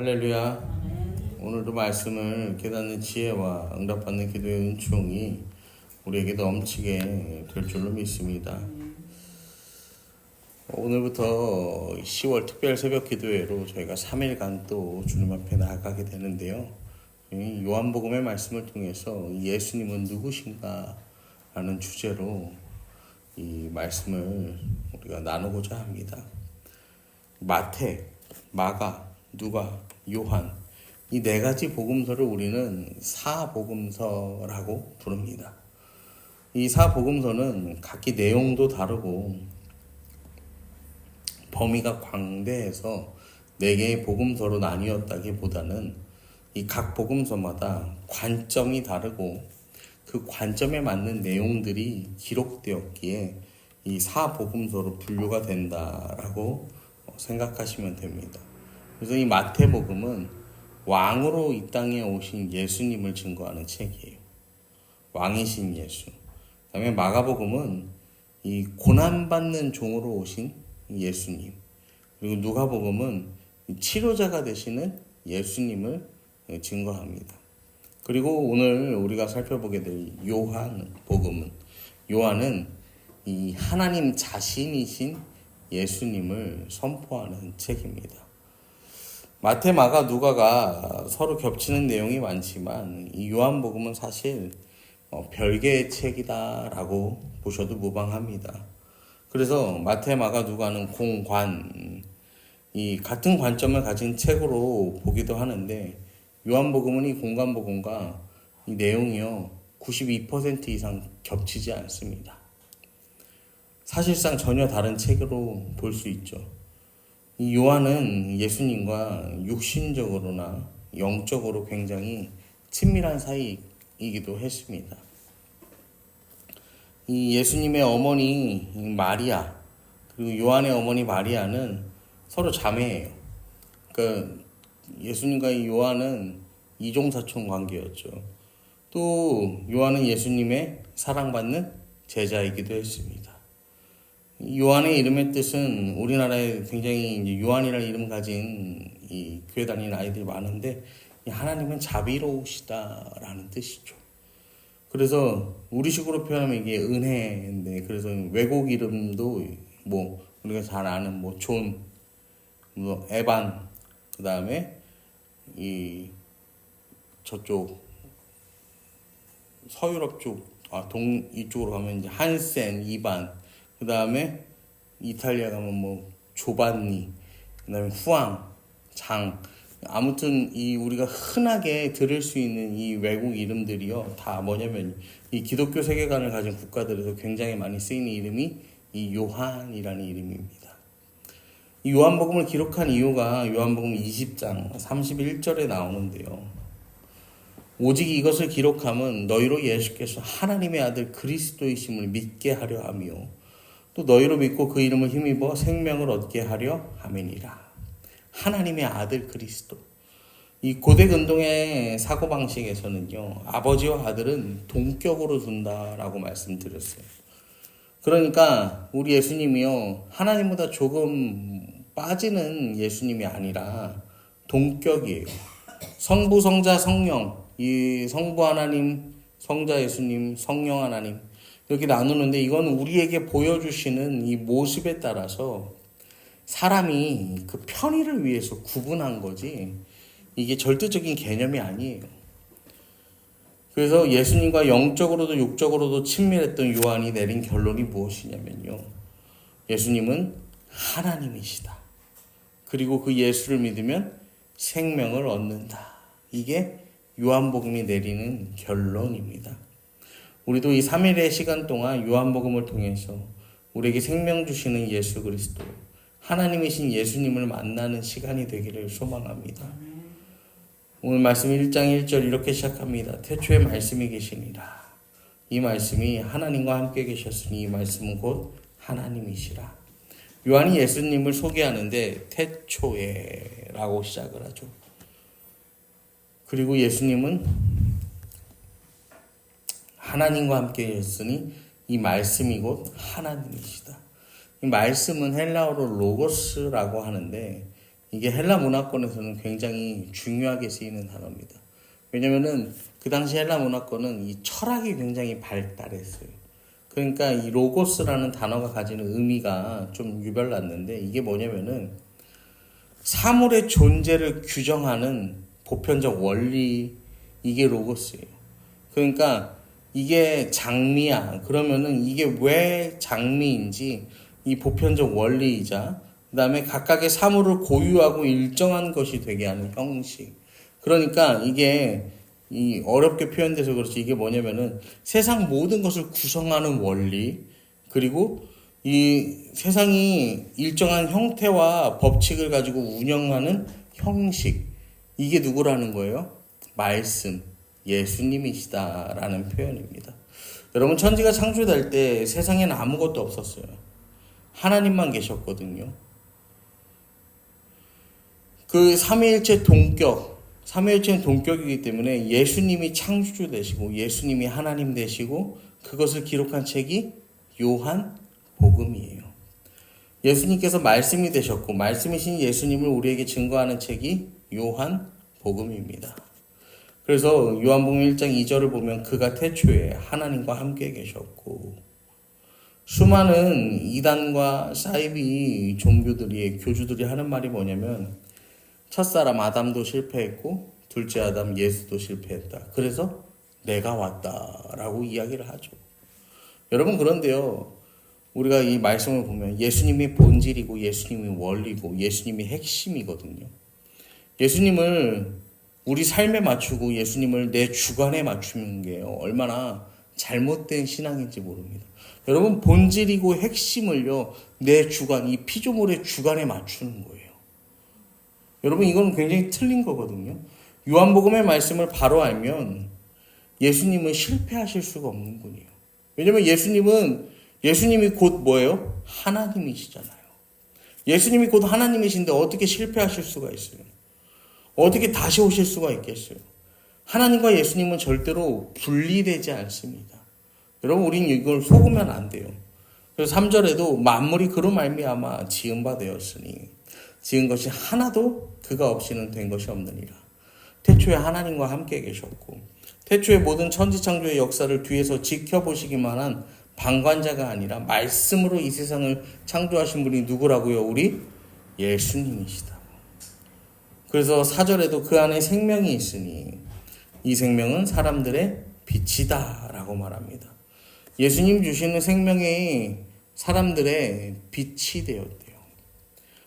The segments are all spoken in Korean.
할렐루야. 오늘도 말씀을 깨닫는 지혜와 응답받는 기도의 은총이 우리에게 넘치게 될 줄로 믿습니다. 오늘부터 10월 특별 새벽 기도회로 저희가 3일간 또 주님 앞에 나아가게 되는데요. 요한복음의 말씀을 통해서 예수님은 누구신가 라는 주제로 이 말씀을 우리가 나누고자 합니다. 마태, 마가, 누가, 요한, 이 네 가지 복음서를 우리는 사복음서라고 부릅니다. 이 사복음서는 각기 내용도 다르고 범위가 광대해서 네 개의 복음서로 나뉘었다기보다는 이 각 복음서마다 관점이 다르고 그 관점에 맞는 내용들이 기록되었기에 이 사복음서로 분류가 된다라고 생각하시면 됩니다. 그래서 이 마태복음은 왕으로 이 땅에 오신 예수님을 증거하는 책이에요. 왕이신 예수. 그 다음에 마가복음은 이 고난받는 종으로 오신 예수님. 그리고 누가복음은 치료자가 되시는 예수님을 증거합니다. 그리고 오늘 우리가 살펴보게 될 요한복음은, 요한은 이 하나님 자신이신 예수님을 선포하는 책입니다. 마태, 마가, 누가가 서로 겹치는 내용이 많지만 이 요한복음은 사실 별개의 책이다라고 보셔도 무방합니다. 그래서 마태, 마가, 누가는 공관, 이 같은 관점을 가진 책으로 보기도 하는데 요한복음은 이 공관복음과 이 내용이요 92% 이상 겹치지 않습니다. 사실상 전혀 다른 책으로 볼 수 있죠. 이 요한은 예수님과 육신적으로나 영적으로 굉장히 친밀한 사이이기도 했습니다. 이 예수님의 어머니 마리아 그리고 요한의 어머니 마리아는 서로 자매예요. 그러니까 예수님과 이 요한은 이종사촌 관계였죠. 또 요한은 예수님의 사랑받는 제자이기도 했습니다. 요한의 이름의 뜻은 우리나라에 굉장히 이제 요한이라는 이름 가진 이 교회 다니는 아이들이 많은데 하나님은 자비로우시다라는 뜻이죠. 그래서 우리식으로 표현하면 이게 은혜인데 그래서 외국 이름도 뭐 우리가 잘 아는 뭐 존, 뭐 에반, 그 다음에 이 저쪽 서유럽 쪽, 이쪽으로 가면 이제 한센, 이반, 그 다음에 이탈리아 가면 뭐 조반니, 그 다음에 후앙, 장, 아무튼 이 우리가 흔하게 들을 수 있는 이 외국 이름들이요 다 뭐냐면 이 기독교 세계관을 가진 국가들에서 굉장히 많이 쓰이는 이름이 이 요한이라는 이름입니다. 이 요한복음을 기록한 이유가 요한복음 20장 31절에 나오는데요. 오직 이것을 기록함은 너희로 예수께서 하나님의 아들 그리스도이심을 믿게 하려 하며 또 너희로 믿고 그 이름을 힘입어 생명을 얻게 하려 함이니라. 하나님의 아들 그리스도. 이 고대 근동의 사고방식에서는요. 아버지와 아들은 동격으로 둔다라고 말씀드렸어요. 그러니까 우리 예수님이요. 하나님보다 조금 빠지는 예수님이 아니라 동격이에요. 성부, 성자, 성령. 이 성부 하나님, 성자 예수님, 성령 하나님. 이렇게 나누는데 이건 우리에게 보여주시는 이 모습에 따라서 사람이 그 편의를 위해서 구분한 거지 이게 절대적인 개념이 아니에요. 그래서 예수님과 영적으로도 육적으로도 친밀했던 요한이 내린 결론이 무엇이냐면요. 예수님은 하나님이시다. 그리고 그 예수를 믿으면 생명을 얻는다. 이게 요한복음이 내리는 결론입니다. 우리도 이 3일의 시간 동안 요한복음을 통해서 우리에게 생명 주시는 예수 그리스도, 하나님이신 예수님을 만나는 시간이 되기를 소망합니다. 오늘 말씀 1장 1절 이렇게 시작합니다. 태초에 말씀이 계시니라. 이 말씀이 하나님과 함께 계셨으니 이 말씀은 곧 하나님이시라. 요한이 예수님을 소개하는데 태초에 라고 시작을 하죠. 그리고 예수님은 하나님과 함께 계셨으니 이 말씀이 곧 하나님이시다. 이 말씀은 헬라어로 로고스라고 하는데 이게 헬라 문화권에서는 굉장히 중요하게 쓰이는 단어입니다. 왜냐면은 그 당시 헬라 문화권은 이 철학이 굉장히 발달했어요. 그러니까 이 로고스라는 단어가 가지는 의미가 좀 유별났는데, 이게 뭐냐면은 사물의 존재를 규정하는 보편적 원리, 이게 로고스예요. 그러니까 이게 장미야 그러면은 이게 왜 장미인지 이 보편적 원리이자, 그 다음에 각각의 사물을 고유하고 일정한 것이 되게 하는 형식. 그러니까 이게 이 어렵게 표현돼서 그렇지, 이게 뭐냐면은 세상 모든 것을 구성하는 원리, 그리고 이 세상이 일정한 형태와 법칙을 가지고 운영하는 형식, 이게 누구라는 거예요? 말씀, 예수님이시다라는 표현입니다. 여러분, 천지가 창조될 때 세상에는 아무것도 없었어요. 하나님만 계셨거든요. 그 삼위일체 동격, 삼위일체는 동격이기 때문에 예수님이 창조주 되시고 예수님이 하나님 되시고, 그것을 기록한 책이 요한 복음이에요. 예수님께서 말씀이 되셨고 말씀이신 예수님을 우리에게 증거하는 책이 요한 복음입니다. 그래서 요한복음 1장 2절을 보면 그가 태초에 하나님과 함께 계셨고, 수많은 이단과 사이비 종교들이, 교주들이 하는 말이 뭐냐면 첫사람 아담도 실패했고 둘째 아담 예수도 실패했다. 그래서 내가 왔다라고 이야기를 하죠. 여러분, 그런데요, 우리가 이 말씀을 보면 예수님이 본질이고 예수님이 원리고 예수님이 핵심이거든요. 예수님을 우리 삶에 맞추고 예수님을 내 주관에 맞추는 게 얼마나 잘못된 신앙인지 모릅니다. 여러분, 본질이고 핵심을요, 내 주관, 이 피조물의 주관에 맞추는 거예요. 여러분, 이건 굉장히 틀린 거거든요. 요한복음의 말씀을 바로 알면 예수님은 실패하실 수가 없는 분이에요. 왜냐면 예수님이 곧 뭐예요? 하나님이시잖아요. 예수님이 곧 하나님이신데 어떻게 실패하실 수가 있어요? 어떻게 다시 오실 수가 있겠어요? 하나님과 예수님은 절대로 분리되지 않습니다. 여러분, 우리는 이걸 속으면 안 돼요. 그래서 3절에도 만물이 그로 말미암아 지은 바 되었으니 지은 것이 하나도 그가 없이는 된 것이 없느니라. 태초에 하나님과 함께 계셨고 태초에 모든 천지창조의 역사를 뒤에서 지켜보시기만 한 방관자가 아니라 말씀으로 이 세상을 창조하신 분이 누구라고요? 우리 예수님이시다. 그래서 4절에도 그 안에 생명이 있으니 이 생명은 사람들의 빛이다 라고 말합니다. 예수님 주시는 생명이 사람들의 빛이 되었대요.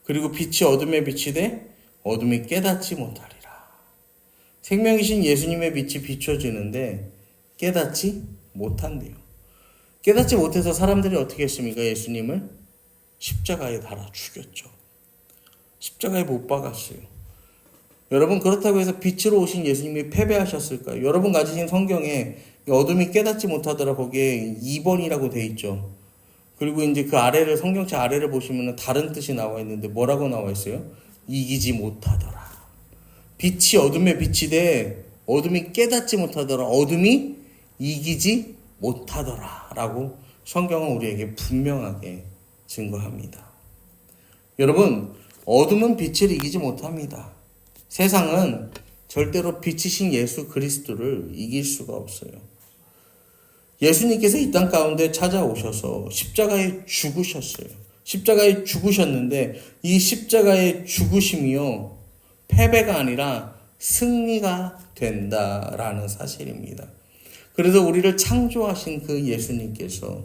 그리고 빛이 어둠에 빛이 돼 어둠이 깨닫지 못하리라. 생명이신 예수님의 빛이 비춰지는데 깨닫지 못한대요. 깨닫지 못해서 사람들이 어떻게 했습니까? 예수님을 십자가에 달아 죽였죠. 십자가에 못 박았어요. 여러분, 그렇다고 해서 빛으로 오신 예수님이 패배하셨을까요? 여러분 가지신 성경에 어둠이 깨닫지 못하더라, 거기에 2번이라고 돼 있죠. 그리고 이제 그 아래를, 성경책 아래를 보시면 다른 뜻이 나와 있는데 뭐라고 나와 있어요? 이기지 못하더라. 빛이 어둠에 빛이 돼 어둠이 깨닫지 못하더라. 어둠이 이기지 못하더라 라고 성경은 우리에게 분명하게 증거합니다. 여러분, 어둠은 빛을 이기지 못합니다. 세상은 절대로 빛이신 예수 그리스도를 이길 수가 없어요. 예수님께서 이 땅 가운데 찾아오셔서 십자가에 죽으셨어요. 십자가에 죽으셨는데 이 십자가의 죽으심이요, 패배가 아니라 승리가 된다라는 사실입니다. 그래서 우리를 창조하신 그 예수님께서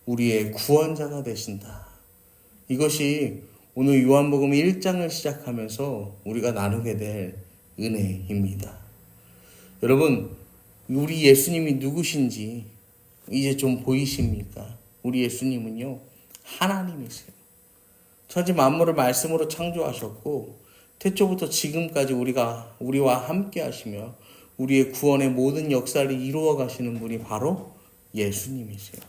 우리의 구원자가 되신다. 이것이 오늘 요한복음 1장을 시작하면서 우리가 나누게 될 은혜입니다. 여러분, 우리 예수님이 누구신지 이제 좀 보이십니까? 우리 예수님은요, 하나님이세요. 천지 만물을 말씀으로 창조하셨고 태초부터 지금까지 우리와 함께 하시며 우리의 구원의 모든 역사를 이루어 가시는 분이 바로 예수님이세요.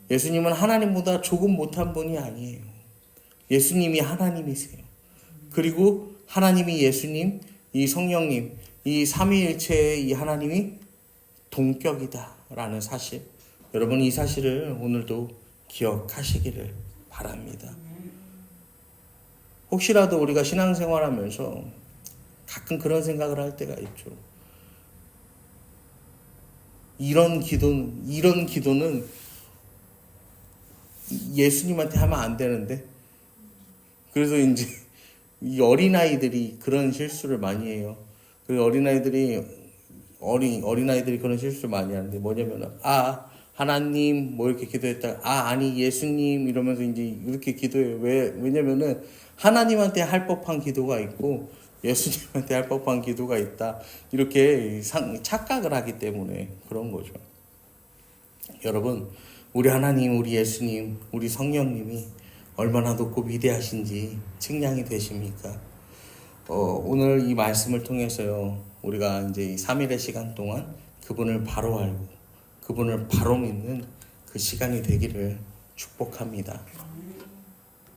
예수님은 하나님보다 조금 못한 분이 아니에요. 예수님이 하나님이세요. 그리고 하나님이 예수님, 이 성령님, 이 삼위일체의 이 하나님이 동격이다라는 사실, 여러분 이 사실을 오늘도 기억하시기를 바랍니다. 혹시라도 우리가 신앙생활하면서 가끔 그런 생각을 할 때가 있죠. 이런 기도는 예수님한테 하면 안 되는데. 그래서 이제 이 어린아이들이 그런 실수를 많이 해요. 그 어린아이들이 그런 실수를 많이 하는데 뭐냐면은 하나님 뭐 이렇게 기도했다가 아니 예수님 이러면서 이제 이렇게 기도해요. 왜냐면은 하나님한테 할 법한 기도가 있고 예수님한테 할 법한 기도가 있다. 이렇게 착각을 하기 때문에 그런 거죠. 여러분, 우리 하나님, 우리 예수님, 우리 성령님이 얼마나 높고 위대하신지 측량이 되십니까? 오늘 이 말씀을 통해서요, 우리가 이제 이 3일의 시간 동안 그분을 바로 알고 그분을 바로 믿는 그 시간이 되기를 축복합니다.